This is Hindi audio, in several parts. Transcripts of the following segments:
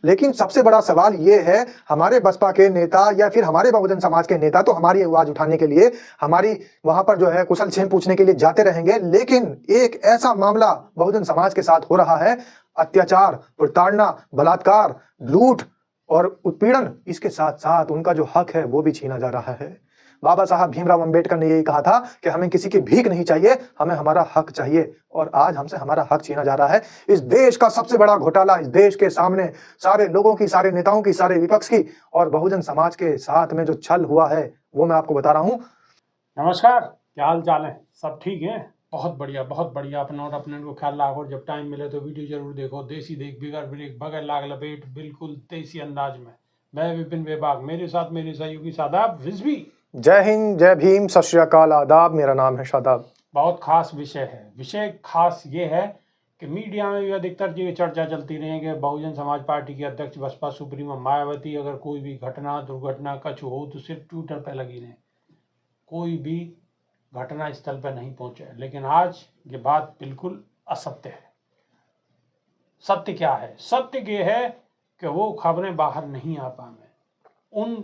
लेकिन सबसे बड़ा सवाल ये है, हमारे बसपा के नेता या फिर हमारे बहुजन समाज के नेता तो हमारी आवाज उठाने के लिए, हमारी वहां पर जो है कुशल क्षेम पूछने के लिए जाते रहेंगे, लेकिन एक ऐसा मामला बहुजन समाज के साथ हो रहा है, अत्याचार, प्रताड़ना, बलात्कार, लूट और उत्पीड़न, इसके साथ साथ उनका जो हक है वो भी छीना जा रहा है। बाबा साहब भीमराव अंबेडकर ने यही कहा था कि हमें किसी की भीख नहीं चाहिए, हमें हमारा हक चाहिए, और आज हमसे हमारा हक छीना जा रहा है। इस देश का सबसे बड़ा घोटाला इस देश के सामने सारे लोगों की, सारे नेताओं की, सारे विपक्ष की और बहुजन समाज के साथ में जो छल हुआ है वो मैं आपको बता रहा हूँ। नमस्कार, क्या हाल चाल है? सब ठीक है? बहुत बढ़िया, बहुत बढ़िया। अपना और अपने को ख्याल रखो, जब टाइम मिले तो वीडियो जरूर देखो। देसी देख बिगर ब्रेक बगैर लाग लपेट, बिल्कुल देसी अंदाज में। मैं विपिन बेबाक, मेरे साथ मेरे सहयोगी शादाब रिजवी। जय हिंद, जय भीम, सत श्री अकाल, आदाब। मेरा नाम है शादाब। बहुत खास विषय है। विषय खास ये है कि मीडिया में भी अधिकतर ये चर्चा चलती रही है कि बहुजन समाज पार्टी के अध्यक्ष बसपा सुप्रीमो मायावती अगर कोई भी घटना, दुर्घटना कछु हो तो सिर्फ ट्विटर पर लगी रहे, कोई भी घटना स्थल पर नहीं पहुंचे। लेकिन आज ये बात बिल्कुल असत्य है। सत्य क्या है? सत्य ये है कि वो खबरें बाहर नहीं आ पावे, उन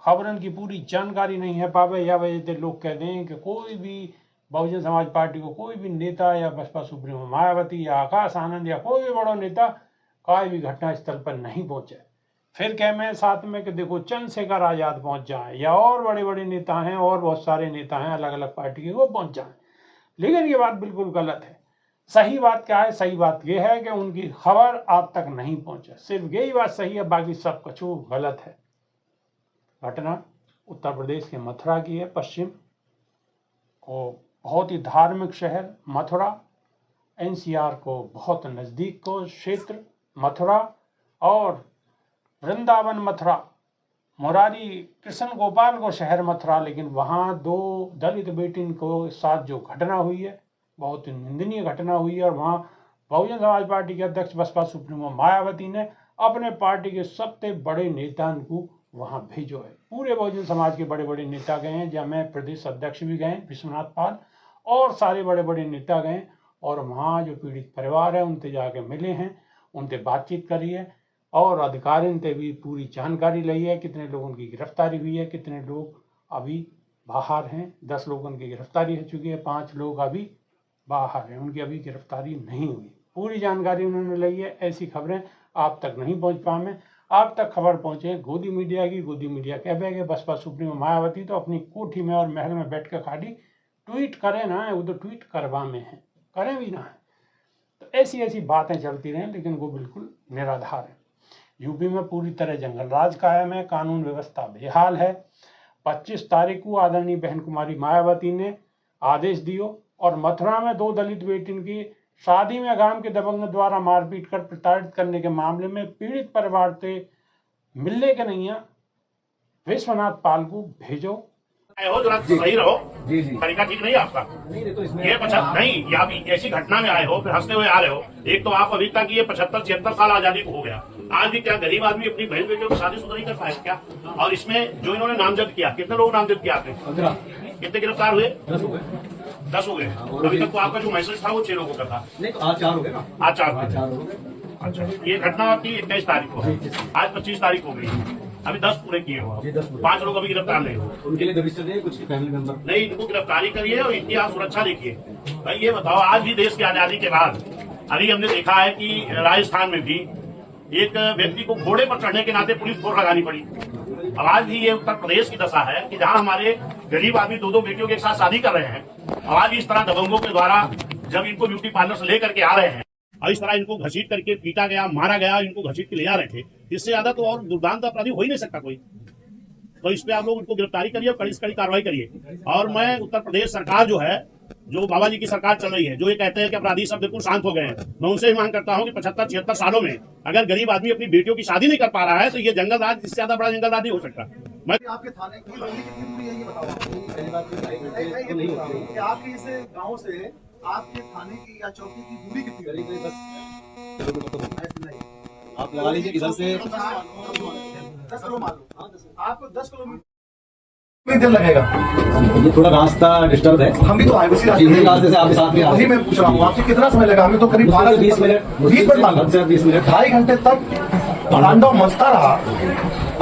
खबरों की पूरी जानकारी नहीं है पावे, या वजह से लोग कहते हैं कि कोई भी बहुजन समाज पार्टी को कोई भी नेता या बसपा सुप्रीमो मायावती या आकाश आनंद या कोई भी बड़ा नेता कोई भी घटना स्थल पर नहीं पहुंचे। फिर कह मैं साथ में कि देखो चंद्रशेखर आजाद पहुंच जाए या और बड़े बड़े नेता हैं और बहुत सारे नेता हैं अलग अलग पार्टी के, वो पहुंच जाए। लेकिन ये बात बिल्कुल गलत है। सही बात क्या है? सही बात यह है कि उनकी खबर आप तक नहीं पहुंचे, सिर्फ यही बात सही है, बाकी सब कुछ गलत है। घटना उत्तर प्रदेश के मथुरा की है। पश्चिम को बहुत ही धार्मिक शहर मथुरा, एनसीआर को बहुत नज़दीक को क्षेत्र मथुरा, और वृंदावन मथुरा, मुरारी कृष्ण गोपाल को शहर मथुरा। लेकिन वहाँ दो दलित बेटिन को साथ जो घटना हुई है, बहुत निंदनीय घटना हुई है। और वहाँ बहुजन समाज पार्टी के अध्यक्ष बसपा सुप्रीमो मायावती ने अपने पार्टी के सबसे बड़े नेता को वहाँ भेजो है। पूरे बहुजन समाज के बड़े बड़े नेता गए हैं, जहाँ में प्रदेश अध्यक्ष भी गए विश्वनाथ पाल, और सारे बड़े बड़े नेता गए, और वहाँ जो पीड़ित परिवार है उनसे जाके मिले हैं, उनसे बातचीत करी है, और अधिकारियों से भी पूरी जानकारी ली है, कितने लोगों की गिरफ्तारी हुई है, कितने लोग अभी बाहर हैं। 10 लोगों की गिरफ्तारी हो चुकी है, 5 लोग अभी बाहर हैं, उनकी अभी गिरफ्तारी नहीं हुई। पूरी जानकारी उन्होंने ली है। ऐसी खबरें आप तक नहीं पहुँच पाए। आप तक खबर पहुँचे गोदी मीडिया की। गोदी मीडिया कह बैगे बसपा सुप्रीमो मायावती तो अपनी कोठी में और महल में बैठ कर खाली ट्वीट करें ना, वो तो ट्वीट करवा में है, करें भी ना है। तो ऐसी ऐसी बातें चलती रहें, लेकिन वो बिल्कुल निराधार है। यूपी में पूरी तरह जंगल राज कायम है, कानून व्यवस्था बेहाल है। 25 तारीख को आदरणीय बहन कुमारी मायावती ने आदेश दियो, और मथुरा में 2 दलित बेटिन की शादी में गांव के दबंग द्वारा मारपीट कर प्रताड़ित करने के मामले में पीड़ित परिवार से मिलने के नहीं है, विश्वनाथ पाल को भेजो। सही रहो जी। तरीका ठीक नहीं है आपका। नहीं तो इसमें ये 75 नहीं, या भी ऐसी घटना में आए हो, फिर हंसते हुए आ रहे हो। एक तो आप अभी तक ये 75-76 साल आजादी को हो गया, आज भी क्या गरीब आदमी अपनी बहन बेटियों की शादी नहीं कर पाए क्या? और इसमें जो इन्होंने नामजद किया, कितने लोग नामजद किया आपने? कितने गिरफ्तार हुए? 10 हो गए। अभी तक तो आपका जो मैसेज था वो 6 लोगों का था। नहीं, आज 4 हो गए ना। आज 4 हो गए। अच्छा, ये घटना आपकी 21 तारीख को है, आज 25 तारीख हो गई, अभी 10 पूरे किए हो। 5 लोग अभी गिरफ्तार नहीं हो। उनके लिए रजिस्टर है कुछ फैमिली मेंबर नहीं, इनको गिरफ्तारी करिए और इनकी आप सुरक्षा देखिए। भाई ये बताओ, आज भी देश की आजादी के बाद अभी हमने देखा है कि राजस्थान में भी एक व्यक्ति को घोड़े पर चढ़ने के नाते पुलिस फोर्स लगानी पड़ी। अब आज भी ये उत्तर प्रदेश की दशा है कि जहाँ हमारे गरीब आदमी 2-2 बेटियों के साथ शादी कर रहे हैं, आज इस तरह दबंगों के द्वारा जब इनको ब्यूटी पार्लर से लेकर के आ रहे हैं और इस तरह इनको घसीट करके पीटा गया, मारा गया, इनको घसीट के ले जा रहे थे, इससे ज्यादा तो और दुर्दांत अपराधी हो ही नहीं सकता कोई। तो इस पे आप लोग उनको गिरफ्तारी करिए और कड़ी से कड़ी कार्रवाई करिए। और मैं उत्तर प्रदेश सरकार जो है, जो बाबा जी की सरकार चल रही है, जो ये कहते हैं कि अपराधी सब बिल्कुल शांत हो गए हैं, मैं उनसे ही मांग करता हूं कि 75-76 सालों में अगर गरीब आदमी अपनी बेटियों की शादी नहीं कर पा रहा है तो ये जंगल राज, इससे ज्यादा बड़ा जंगल राज नहीं हो सकता। मैं आपके थाने की दूरी कितनी दूरी है ये बताओ। आपके इस गाँव से आपके थाने की या चौकी की दूरी कितनी? करीब 10 किलोमीटर। आप लगा लीजिए इधर से 10 किलो मान लो, आपको 10 किलोमीटर कितनी देर लगेगा? ये थोड़ा रास्ता डिस्टर्ब है। हम भी तो आए उसी रास्ते से आपके साथ में वही मैं पूछ रहा हूँ आपसे, कितना समय लगा? हमें तो करीब 12 20 मिनट 20 मिनट मान लो, 20 मिनट 2.5 घंटे तक तांडव मचता रहा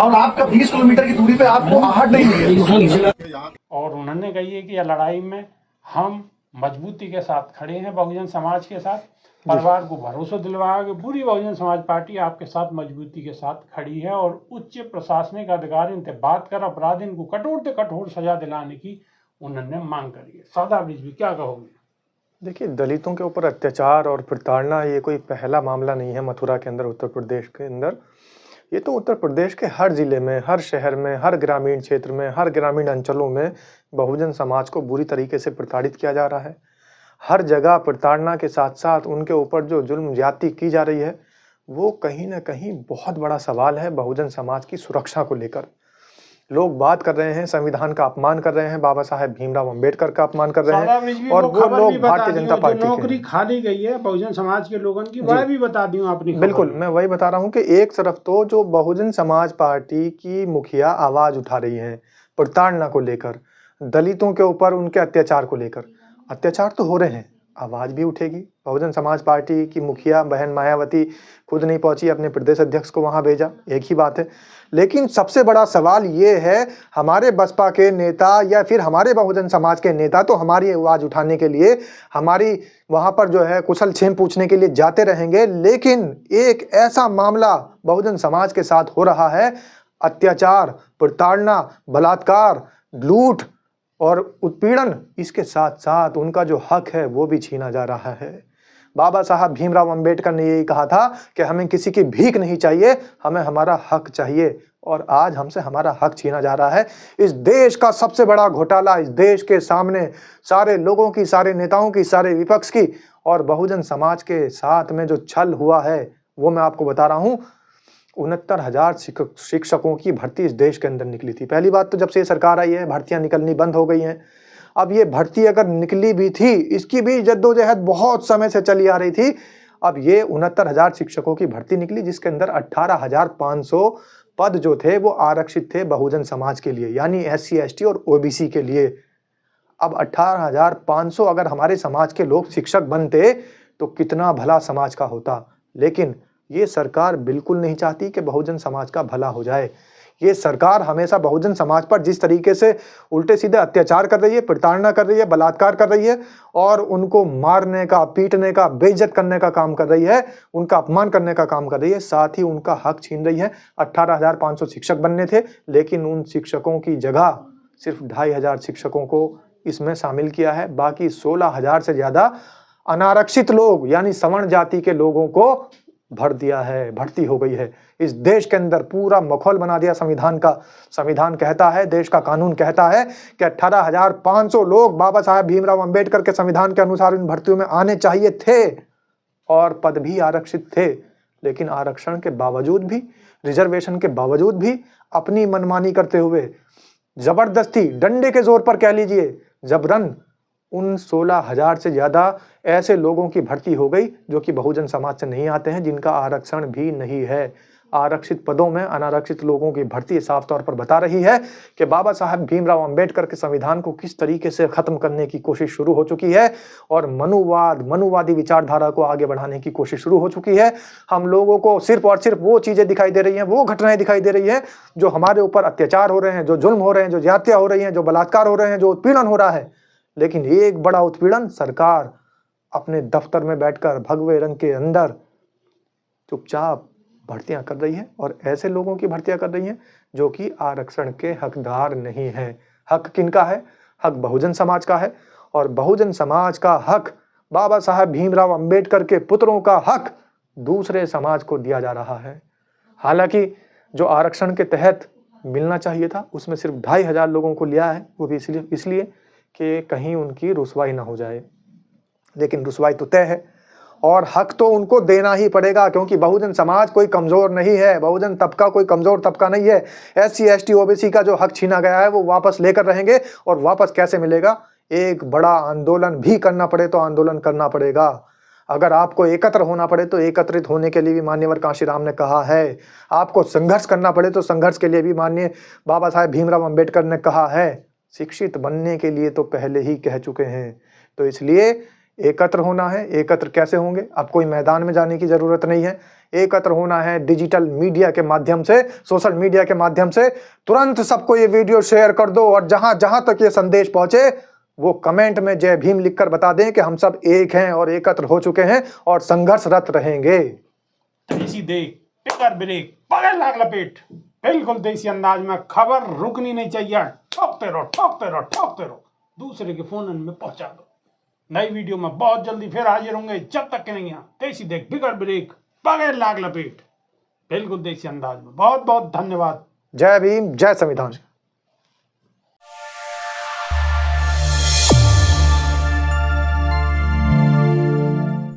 और आपका 20 किलोमीटर की दूरी पे आपको आहट नहीं मिली। और उन्होंने कही है कि यह लड़ाई में हम मजबूती के साथ खड़े हैं बहुजन समाज के साथ। परिवार को भरोसा दिलवाया कि पूरी बहुजन समाज पार्टी आपके साथ मजबूती के साथ खड़ी है और उच्च प्रशासनिक अधिकारियों से बात कर अपराधियों को कठोर से कठोर सजा दिलाने की उन्होंने मांग करी है। सादा ब्रिज भी क्या कहोगे? देखिए, दलितों के ऊपर अत्याचार और प्रताड़ना ये कोई पहला मामला नहीं है मथुरा के अंदर, उत्तर प्रदेश के अंदर। ये तो उत्तर प्रदेश के हर जिले में, हर शहर में, हर ग्रामीण क्षेत्र में, हर ग्रामीण अंचलों में बहुजन समाज को बुरी तरीके से प्रताड़ित किया जा रहा है। हर जगह प्रताड़ना के साथ साथ उनके ऊपर जो जुल्म ज्यादती की जा रही है वो कहीं ना कहीं बहुत बड़ा सवाल है बहुजन समाज की सुरक्षा को लेकर। लोग बात कर रहे हैं, संविधान का अपमान कर रहे हैं, बाबा साहेब भीमराव अंबेडकर का अपमान कर रहे हैं, और वो लोग भारतीय जनता पार्टी के नौकरी खाली गई है बहुजन समाज के लोगों की, वह भी बता दूं अपनी। बिल्कुल, मैं वही बता रहा हूँ कि एक तरफ तो जो बहुजन समाज पार्टी की मुखिया आवाज उठा रही है प्रताड़ना को लेकर, दलितों के ऊपर उनके अत्याचार को लेकर। अत्याचार तो हो रहे हैं, आवाज भी उठेगी। बहुजन समाज पार्टी की मुखिया बहन मायावती खुद नहीं पहुंची, अपने प्रदेश अध्यक्ष को वहां भेजा, एक ही बात है। लेकिन सबसे बड़ा सवाल ये है, हमारे बसपा के नेता या फिर हमारे बहुजन समाज के नेता तो हमारी आवाज उठाने के लिए, हमारी वहां पर जो है कुशल क्षेम पूछने के लिए जाते रहेंगे, लेकिन एक ऐसा मामला बहुजन समाज के साथ हो रहा है, अत्याचार, प्रताड़ना, बलात्कार, लूट और उत्पीड़न, इसके साथ साथ उनका जो हक है वो भी छीना जा रहा है। बाबा साहब भीमराव अंबेडकर ने यही कहा था कि हमें किसी की भीख नहीं चाहिए, हमें हमारा हक चाहिए, और आज हमसे हमारा हक छीना जा रहा है। इस देश का सबसे बड़ा घोटाला इस देश के सामने सारे लोगों की, सारे नेताओं की, सारे विपक्ष की और बहुजन समाज के साथ में जो छल हुआ है वो मैं आपको बता रहा हूँ। 69,000 शिक्षकों की भर्ती इस देश के अंदर निकली थी। पहली बात तो जब से ये सरकार आई है भर्तियां निकलनी बंद हो गई हैं। अब ये भर्ती अगर निकली भी थी, इसकी भी जद्दोजहद बहुत समय से चली आ रही थी। अब ये 69,000 शिक्षकों की भर्ती निकली, जिसके अंदर 18,500 पद जो थे वो आरक्षित थे बहुजन समाज के लिए, यानी SC ST और OBC के लिए। अब 18,500 अगर हमारे समाज के लोग शिक्षक बनते तो कितना भला समाज का होता। लेकिन ये सरकार बिल्कुल नहीं चाहती कि बहुजन समाज का भला हो जाए। ये सरकार हमेशा बहुजन समाज पर जिस तरीके से उल्टे सीधे अत्याचार कर रही है, प्रताड़ना कर रही है, बलात्कार कर रही है और उनको मारने का, पीटने का, बेइज्जत करने का काम कर रही है, उनका अपमान करने का काम कर रही है, साथ ही उनका हक छीन रही है। 18,500 शिक्षक बनने थे, लेकिन उन शिक्षकों की जगह सिर्फ 2,500 शिक्षकों को इसमें शामिल किया है। बाकी 16,000 से ज्यादा अनारक्षित लोग यानी सवर्ण जाति के लोगों को भर दिया है, भर्ती हो गई है। इस देश के अंदर पूरा माहौल बना दिया संविधान का। संविधान कहता है, देश का कानून कहता है कि 18,500 लोग बाबा साहेब भीमराव अंबेडकर के संविधान के अनुसार इन भर्तियों में आने चाहिए थे और पद भी आरक्षित थे। लेकिन आरक्षण के बावजूद भी, रिजर्वेशन के बावजूद भी अपनी मनमानी करते हुए, जबरदस्ती, डंडे के जोर पर कह लीजिए, जबरन उन 16,000 से ज्यादा ऐसे लोगों की भर्ती हो गई जो कि बहुजन समाज से नहीं आते हैं, जिनका आरक्षण भी नहीं है। आरक्षित पदों में अनारक्षित लोगों की भर्ती साफ तौर पर बता रही है कि बाबा साहब भीमराव अंबेडकर के संविधान को किस तरीके से खत्म करने की कोशिश शुरू हो चुकी है और मनुवादी विचारधारा को आगे बढ़ाने की कोशिश शुरू हो चुकी है। हम लोगों को सिर्फ और सिर्फ वो चीजें दिखाई दे रही हैं, वो घटनाएं दिखाई दे रही है जो हमारे ऊपर अत्याचार हो रहे हैं, जो जुल्म हो रहे हैं, जो ज्यादतियां हो रही हैं, जो बलात्कार हो रहे हैं, जो उत्पीड़न हो रहा है। लेकिन एक बड़ा उत्पीड़न सरकार अपने दफ्तर में बैठकर भगवे रंग के अंदर चुपचाप भर्तियां कर रही है और ऐसे लोगों की भर्तियां कर रही है जो कि आरक्षण के हकदार नहीं है। हक किनका है? हक बहुजन समाज का है और बहुजन समाज का हक, बाबा साहब भीमराव अंबेडकर के पुत्रों का हक दूसरे समाज को दिया जा रहा है। हालांकि जो आरक्षण के तहत मिलना चाहिए था उसमें सिर्फ 2,500 लोगों को लिया है, वो भी इसलिए कि कहीं उनकी रुसवाई ना हो जाए। लेकिन रुसवाई तो तय है और हक तो उनको देना ही पड़ेगा, क्योंकि बहुजन समाज कोई कमजोर नहीं है, बहुजन तबका कोई कमजोर तबका नहीं है। SC ST OBC का जो हक छीना गया है वो वापस लेकर रहेंगे। और वापस कैसे मिलेगा? एक बड़ा आंदोलन भी करना पड़े तो आंदोलन करना पड़ेगा। अगर आपको एकत्र होना पड़े तो एकत्रित होने के लिए भी माननीय कांशीराम ने कहा है। आपको संघर्ष करना पड़े तो संघर्ष के लिए भी माननीय बाबा साहेब भीमराव अंबेडकर ने कहा है। शिक्षित बनने के लिए तो पहले ही कह चुके हैं। तो इसलिए एकत्र होना है। एकत्र कैसे होंगे? अब कोई मैदान में जाने की जरूरत नहीं है। एकत्र होना है डिजिटल मीडिया के माध्यम से, सोशल मीडिया के माध्यम से। तुरंत सबको ये वीडियो शेयर कर दो और जहां जहां तक ये संदेश पहुंचे वो कमेंट में जय भीम लिखकर बता दें कि हम सब एक हैं और एकत्र हो चुके हैं और संघर्षरत रहेंगे। देसी देख, टिकर ब्रेक, पकड़ लाग लपेट, बिल्कुल देसी अंदाज में खबर रुकनी नहीं चाहिए। ठोकते रहो, ठोकते रहो, ठोकते रहो, दूसरे के फोन में पहुंचा दो। नई वीडियो में बहुत जल्दी फिर हाजिर होंगे। जब तक के नहीं यहाँ देसी देख, बिगड़ ब्रेक, बगैर लाग लपेट, बिल्कुल देसी अंदाज में। बहुत बहुत धन्यवाद। जय भीम, जय संविधान।